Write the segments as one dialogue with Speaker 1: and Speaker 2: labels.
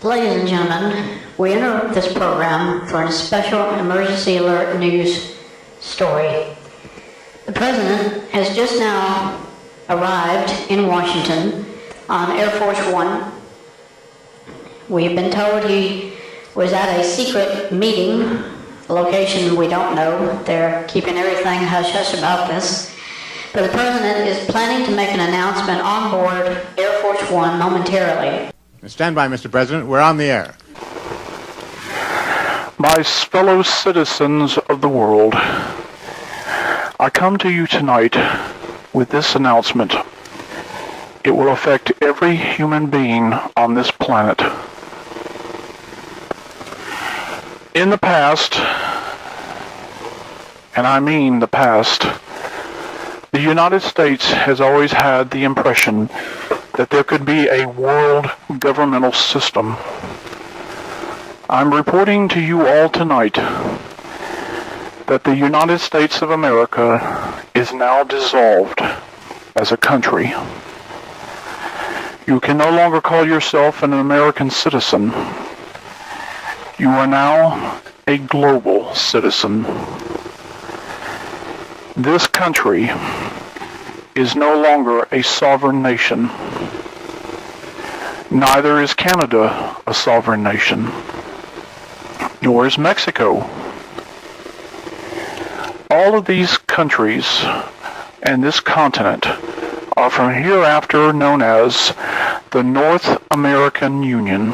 Speaker 1: Ladies and gentlemen, we interrupt this program for a special emergency alert news story. The President has just now arrived in Washington on Air Force One. We've been told he was at a secret meeting, a location we don't know. They're keeping everything hush-hush about this. But the President is planning to make an announcement on board Air Force One momentarily.
Speaker 2: Stand by, Mr. President. We're on the air.
Speaker 3: My fellow citizens of the world, I come to you tonight with this announcement. It will affect every human being on this planet. In the past, and I mean the past, the United States has always had the impression that there could be a world governmental system. I'm reporting to you all tonight that the United States of America is now dissolved as a country. You can no longer call yourself an American citizen. You are now a global citizen. This country is no longer a sovereign nation. Neither is Canada a sovereign nation, nor is Mexico. All of these countries and this continent are from hereafter known as the North American Union.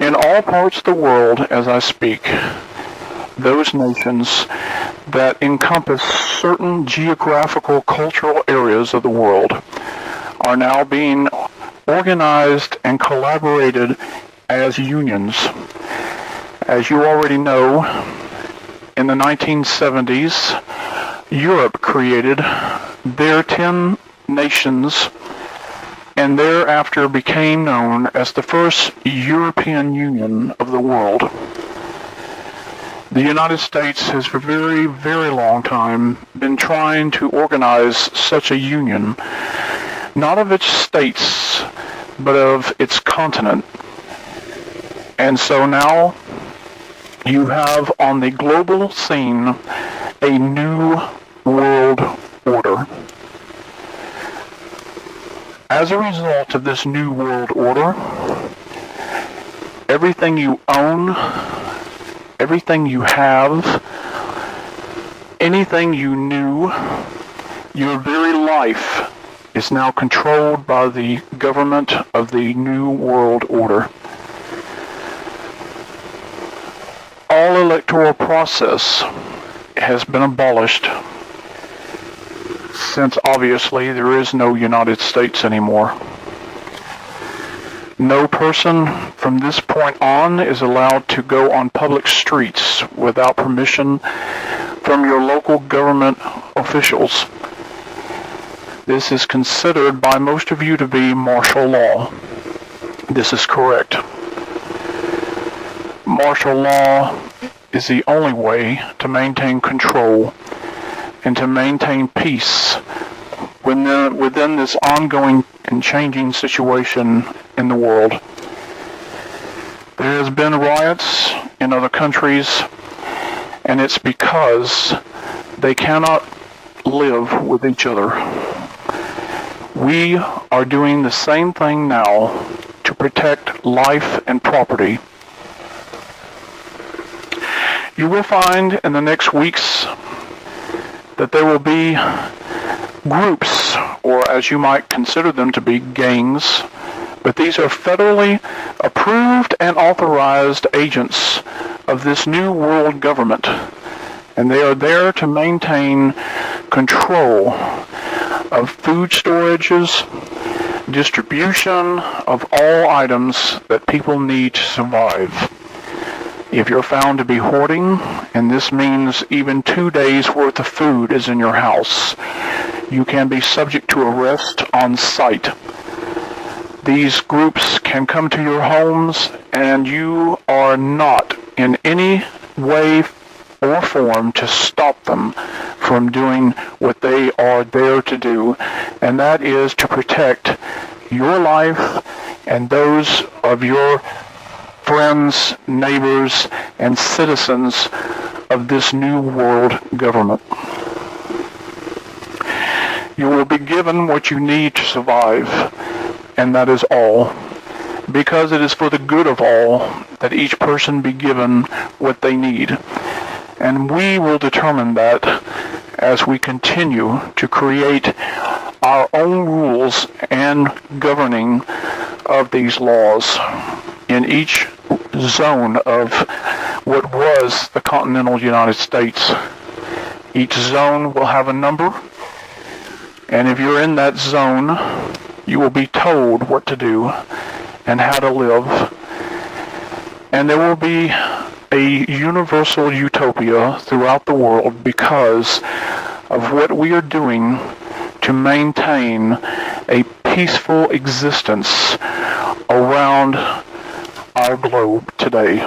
Speaker 3: In all parts of the world, as I speak, those nations that encompass certain geographical cultural areas of the world are now being organized and collaborated as unions. As you already know, in the 1970s, Europe created their 10 nations and thereafter became known as the first European Union of the world. The United States has for a very, very long time been trying to organize such a union, not of its states, but of its continent. And so now you have on the global scene a new world order. As a result of this new world order, everything you own, everything you have, anything you knew, your very life is now controlled by the government of the New World Order. All electoral process has been abolished, since obviously there is no United States anymore. No person from this point on is allowed to go on public streets without permission from your local government officials. This is considered by most of you to be martial law. This is correct. Martial law is the only way to maintain control and to maintain peace within this ongoing and changing situation in the world. There has been riots in other countries, and it's because they cannot live with each other. We are doing the same thing now to protect life and property. You will find in the next weeks that there will be groups, or as you might consider them to be, gangs, but these are federally approved and authorized agents of this new world government, and they are there to maintain control of food storages, distribution of all items that people need to survive. If you're found to be hoarding, and this means even 2 days' worth of food is in your house, you can be subject to arrest on sight. These groups can come to your homes, and you are not in any way or form to stop them from doing what they are there to do, and that is to protect your life and those of your friends, neighbors, and citizens of this new world government. You will be given what you need to survive, and that is all, because it is for the good of all that each person be given what they need. And we will determine that as we continue to create our own rules and governing of these laws in each zone of what was the continental United States. Each zone will have a number, and if you're in that zone, you will be told what to do and how to live. And there will be a universal utopia throughout the world because of what we are doing to maintain a peaceful existence around our globe today.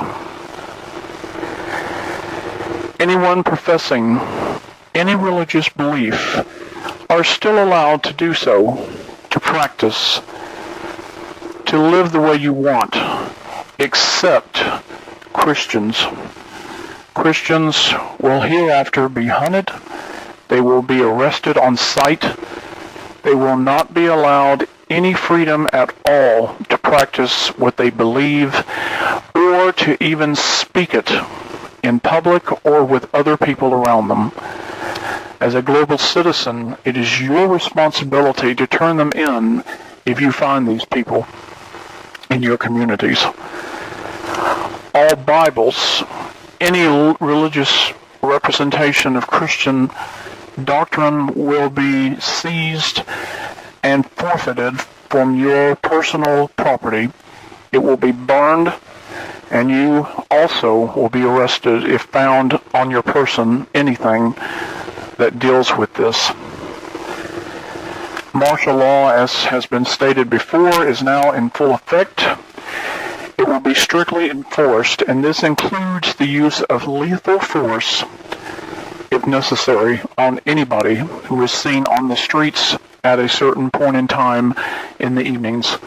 Speaker 3: Anyone professing any religious belief are still allowed to do so, to practice, to live the way you want, except Christians. Christians will hereafter be hunted. They will be arrested on sight. They will not be allowed any freedom at all to practice what they believe or to even speak it in public or with other people around them. As a global citizen, it is your responsibility to turn them in if you find these people in your communities. All Bibles, any religious representation of Christian doctrine will be seized and forfeited from your personal property. It will be burned, and you also will be arrested if found on your person anything that deals with this. Martial law, as has been stated before, is now in full effect. It will be strictly enforced, and this includes the use of lethal force, if necessary, on anybody who is seen on the streets at a certain point in time in the evenings.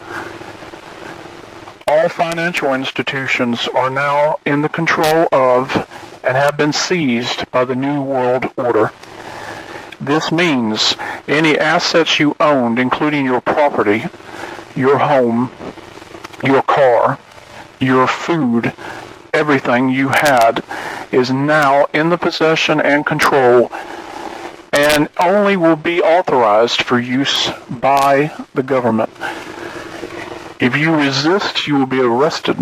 Speaker 3: All financial institutions are now in the control of and have been seized by the New World Order. This means any assets you owned, including your property, your home, your car, your food, everything you had is now in the possession and control and only will be authorized for use by the government. If you resist, you will be arrested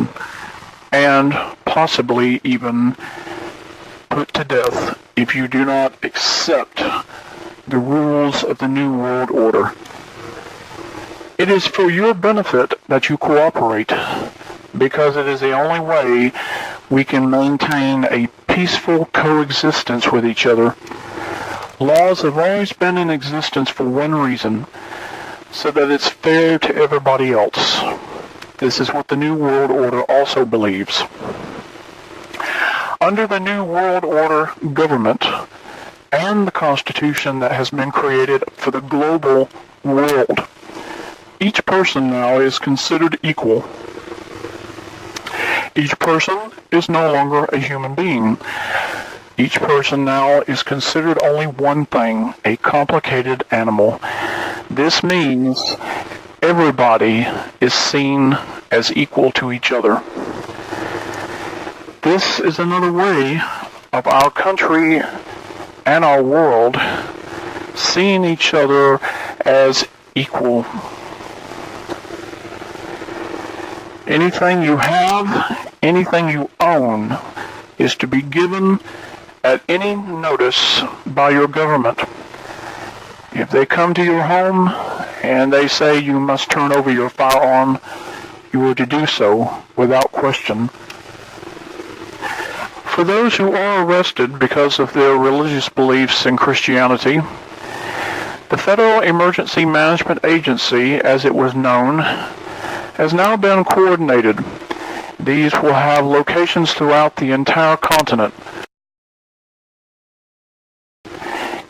Speaker 3: and possibly even put to death if you do not accept the rules of the New World Order. It is for your benefit that you cooperate, because it is the only way we can maintain a peaceful coexistence with each other. Laws have always been in existence for one reason, so that it's fair to everybody else. This is what the New World Order also believes. Under the New World Order government and the Constitution that has been created for the global world, each person now is considered equal. Each person is no longer a human being. Each person now is considered only one thing, a complicated animal. This means everybody is seen as equal to each other. This is another way of our country and our world seeing each other as equal. Anything you have, anything you own, is to be given at any notice by your government. If they come to your home and they say you must turn over your firearm, you are to do so without question. For those who are arrested because of their religious beliefs in Christianity, the Federal Emergency Management Agency, as it was known, has now been coordinated. These will have locations throughout the entire continent.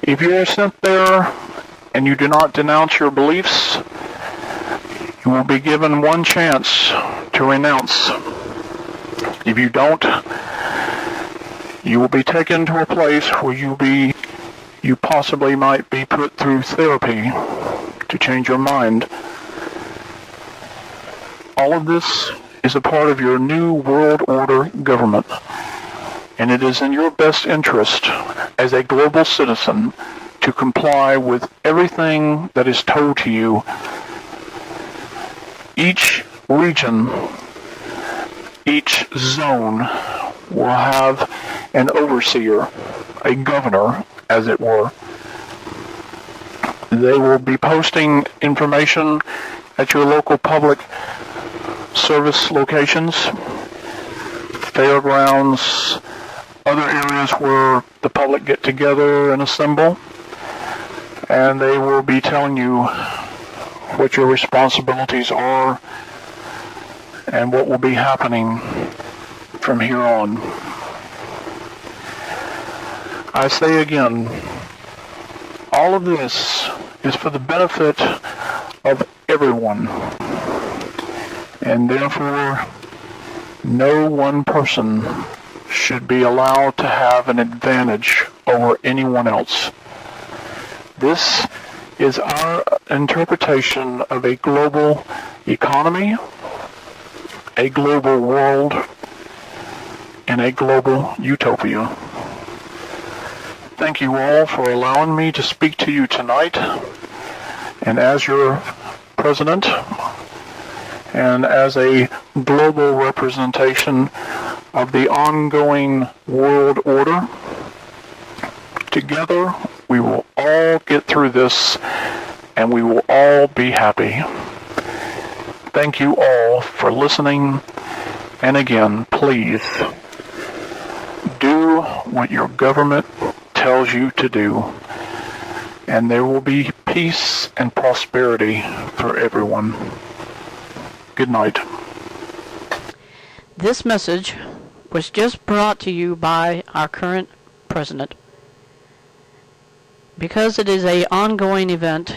Speaker 3: If you are sent there and you do not denounce your beliefs, You will be given one chance to renounce. If you don't, you will be taken to a place where you possibly might be put through therapy to change your mind. All of this is a part of your new world order government, and it is in your best interest as a global citizen to comply with everything that is told to you. Each region, each zone will have an overseer, a governor, as it were. They will be posting information at your local public service locations, fairgrounds, other areas where the public get together and assemble, and they will be telling you what your responsibilities are and what will be happening from here on. I say again, all of this is for the benefit of everyone, and therefore no one person should be allowed to have an advantage over anyone else. This is our interpretation of a global economy, a global world, and a global utopia. Thank you all for allowing me to speak to you tonight. And as your president, and as a global representation of the ongoing world order, together we will all get through this, and we will all be happy. Thank you all for listening, and again, please do what your government tells you to do, and there will be peace and prosperity for everyone. Good night.
Speaker 1: This message was just brought to you by our current president. Because it is an ongoing event,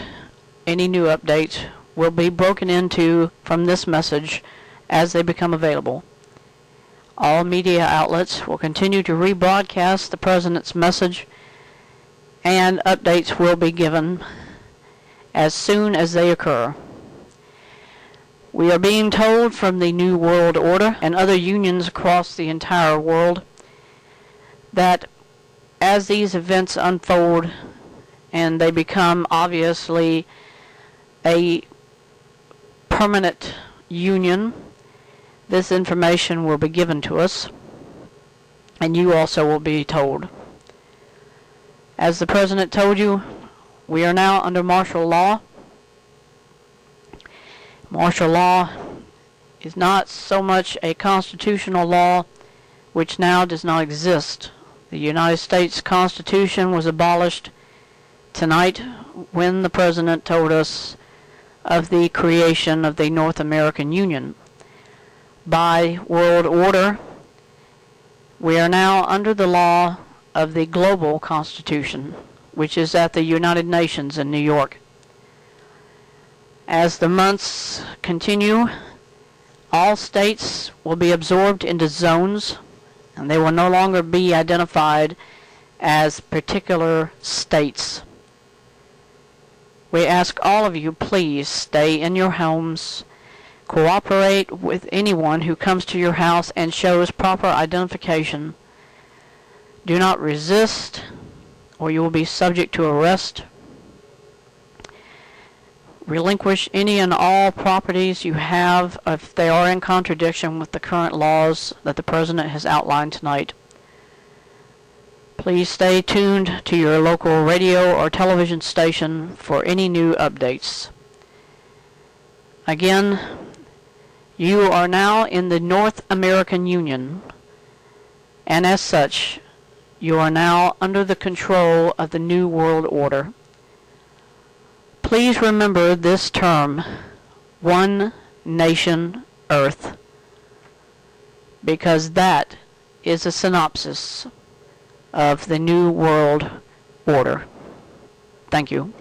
Speaker 1: any new updates will be broken into from this message as they become available. All media outlets will continue to rebroadcast the president's message, and updates will be given as soon as they occur. We are being told from the New World Order and other unions across the entire world that as these events unfold and they become obviously a permanent union, this information will be given to us, and you also will be told. As the President told you, we are now under martial law. Martial law is not so much a constitutional law, which now does not exist. The United States Constitution was abolished tonight when the President told us of the creation of the North American Union. By world order, we are now under the law of the global constitution, which is at the United Nations in New York. As the months continue, all states will be absorbed into zones, and they will no longer be identified as particular states. We ask all of you, please stay in your homes, cooperate with anyone who comes to your house and shows proper identification. Do not resist, or you will be subject to arrest. Relinquish any and all properties you have if they are in contradiction with the current laws that the President has outlined tonight. Please stay tuned to your local radio or television station for any new updates. Again, you are now in the North American Union, and as such, you are now under the control of the New World Order. Please remember this term, One Nation Earth, because that is a synopsis of the New World Order. Thank you.